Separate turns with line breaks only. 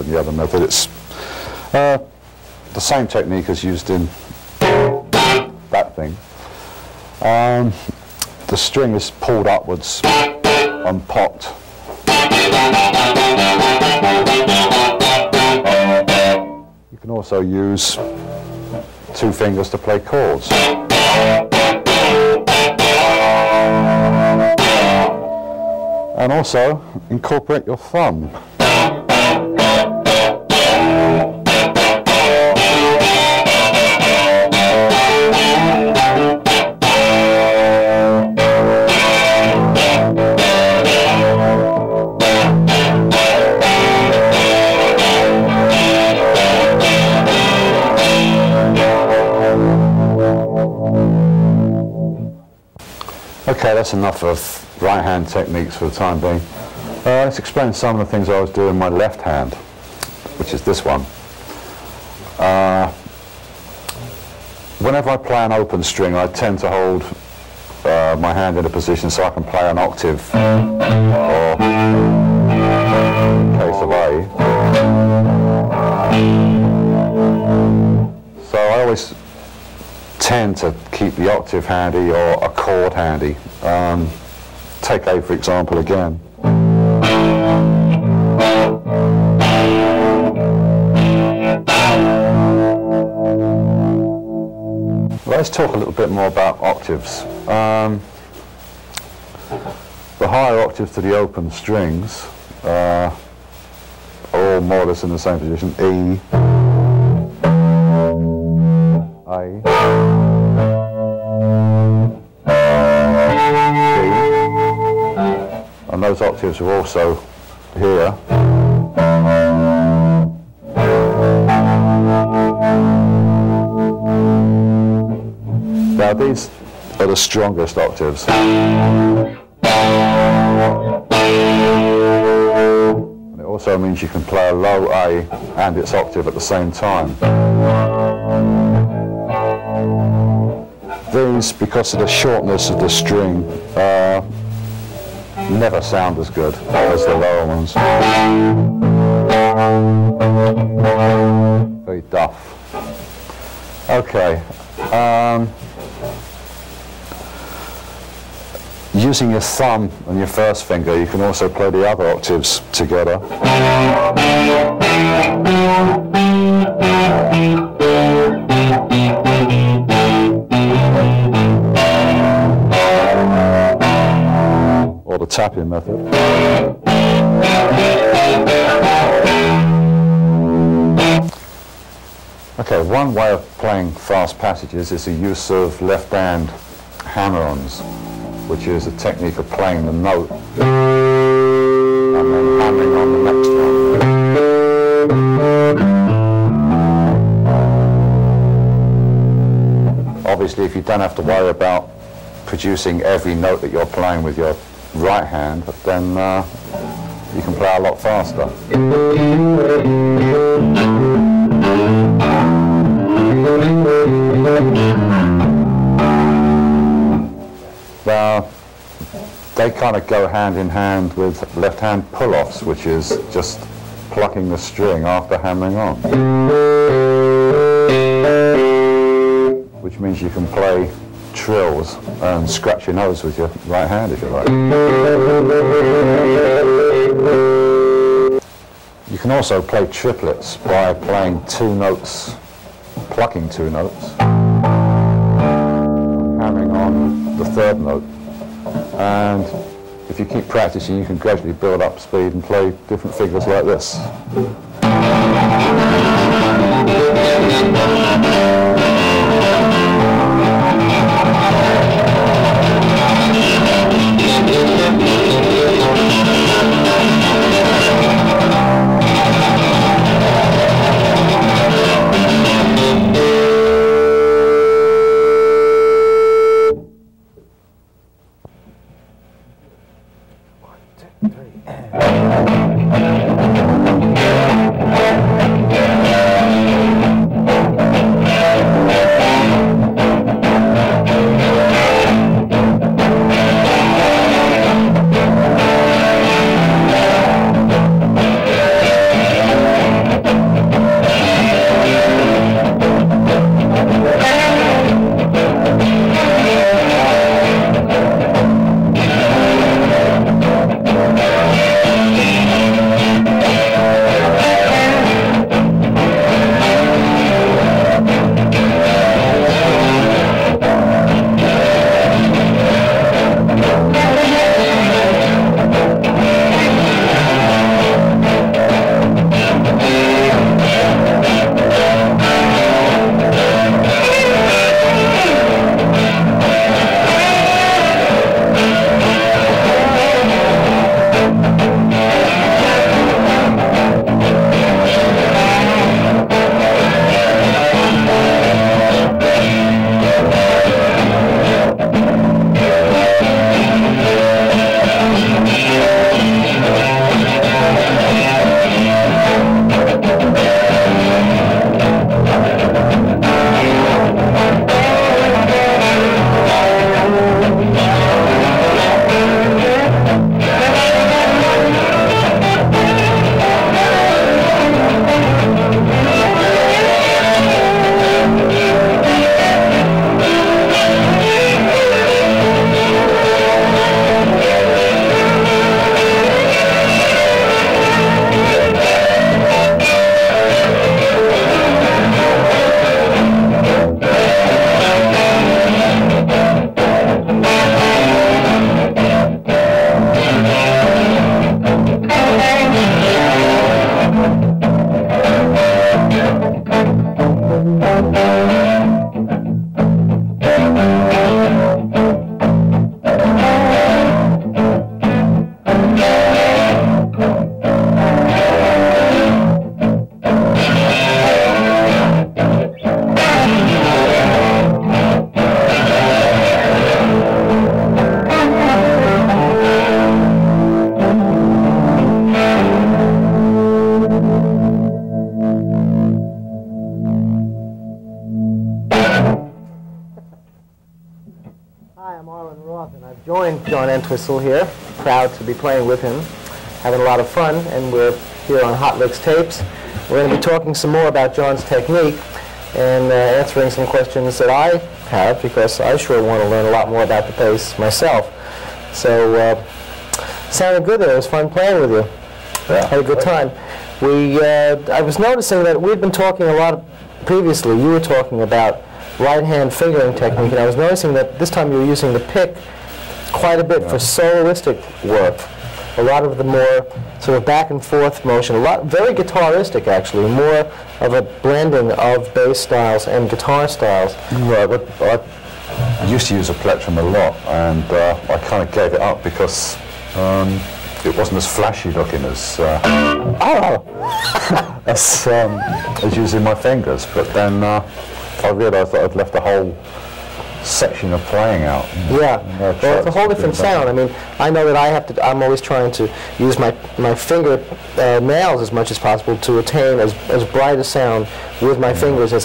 than the other method. It's the same technique as used in that thing. The string is pulled upwards and popped. You can also use two fingers to play chords. And also incorporate your thumb. Okay, that's enough of right-hand techniques for the time being. Let's explain some of the things I was doing with my left hand, which is this one. Whenever I play an open string, I tend to hold my hand in a position so I can play an octave, or in case of A. So I always tend to keep the octave handy or a chord handy. Take A for example again. Let's talk a little bit more about octaves. The higher octaves to the open strings are all more or less in the same position. E, A, and those octaves are also here. Now these are the strongest octaves. And it also means you can play a low A and its octave at the same time. These, because of the shortness of the string, never sound as good as the lower ones. Very duff. Okay. Using your thumb and your first finger, you can also play the other octaves together. Or the tapping method. Okay, one way of playing fast passages is the use of left hand hammer-ons, which is a technique of playing the note and then hammering on the next one. Obviously, if you don't have to worry about producing every note that you're playing with your right hand, then you can play a lot faster. Now, they kind of go hand in hand with left-hand pull-offs, which is just plucking the string after hammering on. Which means you can play trills and scratch your nose with your right hand if you like. You can also play triplets by playing two notes, plucking two notes, hammering on the third note. And if you keep practicing, you can gradually build up speed and play different figures like this.
Hi, I'm Arlen Roth, and I've joined John Entwistle here. Proud to be playing with him, having a lot of fun, and we're here on Hot Licks Tapes. We're going to be talking some more about John's technique and answering some questions that I have, because I sure want to learn a lot more about the bass myself. So, sounded good there. It was fun playing with you.
Yeah.
Had a good time. I was noticing that we'd been talking a lot previously. You were talking about right-hand fingering technique, and I was noticing that this time you were using the pick quite a bit for soloistic work. A lot of the more sort of back and forth motion, very guitaristic actually, more of a blending of bass styles and guitar styles.
Right, but I used to use a plectrum a lot, and I kind of gave it up because it wasn't as flashy looking as as using my fingers. But then I realised that I'd left a whole section of playing out.
Yeah, well, it's a whole different sound. I mean, I know that I'm always trying to use my finger nails as much as possible to attain as bright a sound with my fingers as